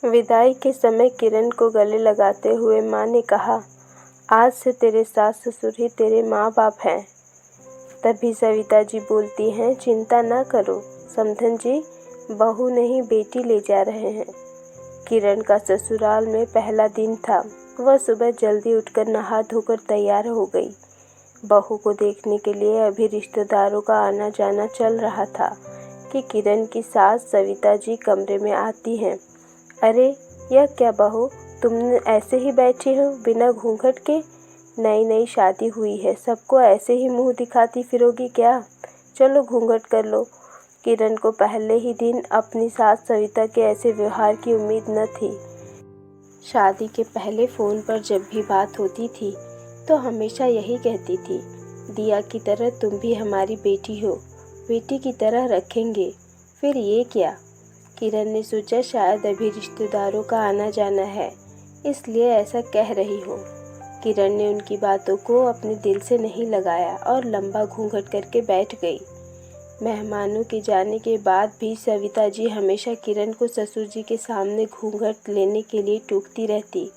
विदाई के समय किरण को गले लगाते हुए माँ ने कहा, आज से तेरे सास ससुर ही तेरे माँ बाप हैं। तभी सविता जी बोलती हैं, चिंता न करो समधन जी, बहू नहीं बेटी ले जा रहे हैं। किरण का ससुराल में पहला दिन था। वह सुबह जल्दी उठकर नहा धोकर तैयार हो गई। बहू को देखने के लिए अभी रिश्तेदारों का आना जाना चल रहा था कि किरण की सास सविता जी कमरे में आती हैं। अरे यह क्या बहू, तुम ऐसे ही बैठी हो बिना घूंघट के? नई नई शादी हुई है, सबको ऐसे ही मुंह दिखाती फिरोगी क्या? चलो घूंघट कर लो। किरण को पहले ही दिन अपनी सास सविता के ऐसे व्यवहार की उम्मीद न थी। शादी के पहले फ़ोन पर जब भी बात होती थी तो हमेशा यही कहती थी, दिया की तरह तुम भी हमारी बेटी हो, बेटी की तरह रखेंगे। फिर ये क्या? किरण ने सोचा शायद अभी रिश्तेदारों का आना जाना है, इसलिए ऐसा कह रही हो। किरण ने उनकी बातों को अपने दिल से नहीं लगाया और लंबा घूंघट करके बैठ गई। मेहमानों के जाने के बाद भी सविता जी हमेशा किरण को ससुर जी के सामने घूंघट लेने के लिए टोकती रहती।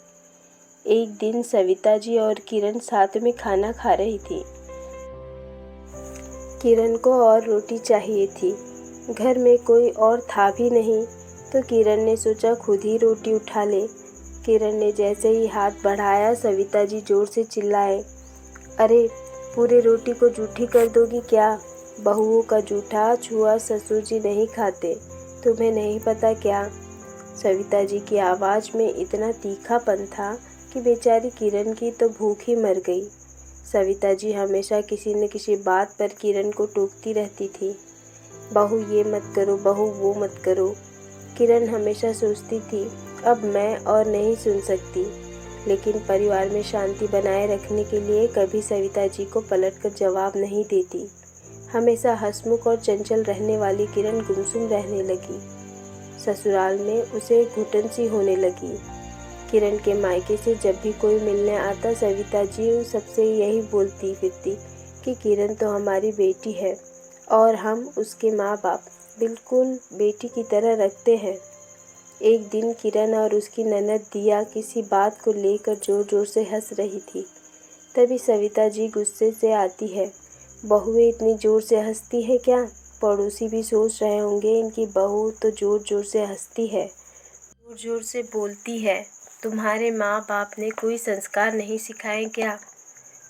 एक दिन सविता जी और किरण साथ में खाना खा रही थी। किरण को और रोटी चाहिए थी। घर में कोई और था भी नहीं तो किरण ने सोचा खुद ही रोटी उठा ले। किरण ने जैसे ही हाथ बढ़ाया, सविता जी जोर से चिल्लाए, अरे पूरे रोटी को जूठी कर दोगी क्या? बहुओं का जूठा छुआ ससुर जी नहीं खाते, तुम्हें नहीं पता क्या? सविता जी की आवाज़ में इतना तीखापन था कि बेचारी किरण की तो भूख ही मर गई। सविता जी हमेशा किसी न किसी बात पर किरण को टोकती रहती थी। बहू ये मत करो, बहू वो मत करो। किरण हमेशा सोचती थी, अब मैं और नहीं सुन सकती। लेकिन परिवार में शांति बनाए रखने के लिए कभी सविता जी को पलटकर जवाब नहीं देती। हमेशा हंसमुख और चंचल रहने वाली किरण गुमसुम रहने लगी। ससुराल में उसे घुटन सी होने लगी। किरण के मायके से जब भी कोई मिलने आता, सविता जी उन सबसे यही बोलती फिरती कि किरण तो हमारी बेटी है और हम उसके माँ बाप बिल्कुल बेटी की तरह रखते हैं। एक दिन किरण और उसकी ननद दिया किसी बात को लेकर जोर जोर से हंस रही थी। तभी सविता जी गुस्से से आती है, बहुएं इतनी जोर से हंसती है क्या? पड़ोसी भी सोच रहे होंगे इनकी बहू तो जोर जोर से हंसती है, जोर जोर से बोलती है। तुम्हारे माँ बाप ने कोई संस्कार नहीं सिखाए क्या?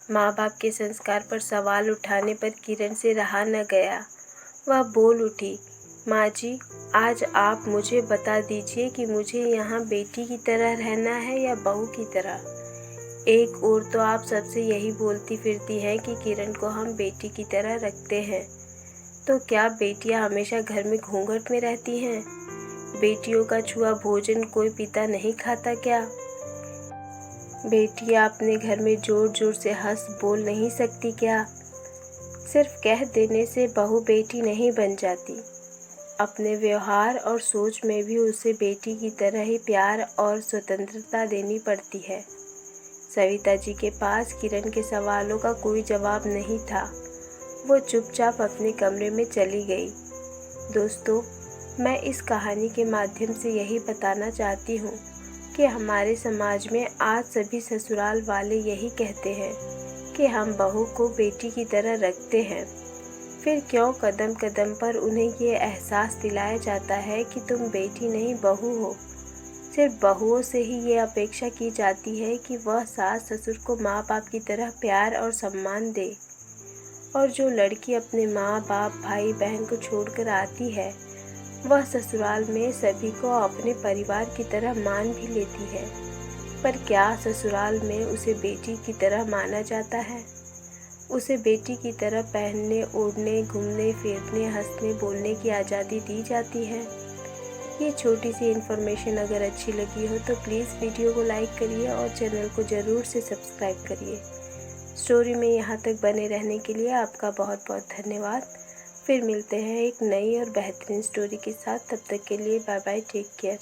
माँ बाप के संस्कार पर सवाल उठाने पर किरण से रहा न गया। वह बोल उठी, माँ जी, आज आप मुझे बता दीजिए कि मुझे यहाँ बेटी की तरह रहना है या बहू की तरह। एक ओर तो आप सबसे यही बोलती फिरती हैं कि किरण को हम बेटी की तरह रखते हैं, तो क्या बेटियाँ हमेशा घर में घूंघट में रहती हैं? बेटियों का छुआ भोजन कोई पिता नहीं खाता क्या? बेटियाँ अपने घर में जोर जोर से हंस बोल नहीं सकती क्या? सिर्फ कह देने से बहू बेटी नहीं बन जाती। अपने व्यवहार और सोच में भी उसे बेटी की तरह ही प्यार और स्वतंत्रता देनी पड़ती है। सविता जी के पास किरण के सवालों का कोई जवाब नहीं था। वो चुपचाप अपने कमरे में चली गई। दोस्तों, मैं इस कहानी के माध्यम से यही बताना चाहती हूँ कि हमारे समाज में आज सभी ससुराल वाले यही कहते हैं कि हम बहू को बेटी की तरह रखते हैं। फिर क्यों कदम कदम पर उन्हें ये एहसास दिलाया जाता है कि तुम बेटी नहीं बहू हो। सिर्फ बहुओं से ही ये अपेक्षा की जाती है कि वह सास ससुर को माँ बाप की तरह प्यार और सम्मान दे। और जो लड़की अपने माँ बाप भाई बहन को छोड़कर आती है, वह ससुराल में सभी को अपने परिवार की तरह मान भी लेती है। पर क्या ससुराल में उसे बेटी की तरह माना जाता है? उसे बेटी की तरह पहनने ओढ़ने घूमने फिरने हंसने बोलने की आज़ादी दी जाती है? ये छोटी सी इन्फॉर्मेशन अगर अच्छी लगी हो तो प्लीज़ वीडियो को लाइक करिए और चैनल को ज़रूर से सब्सक्राइब करिए। स्टोरी में यहाँ तक बने रहने के लिए आपका बहुत बहुत धन्यवाद। फिर मिलते हैं एक नई और बेहतरीन स्टोरी के साथ। तब तक के लिए बाय बाय, टेक केयर।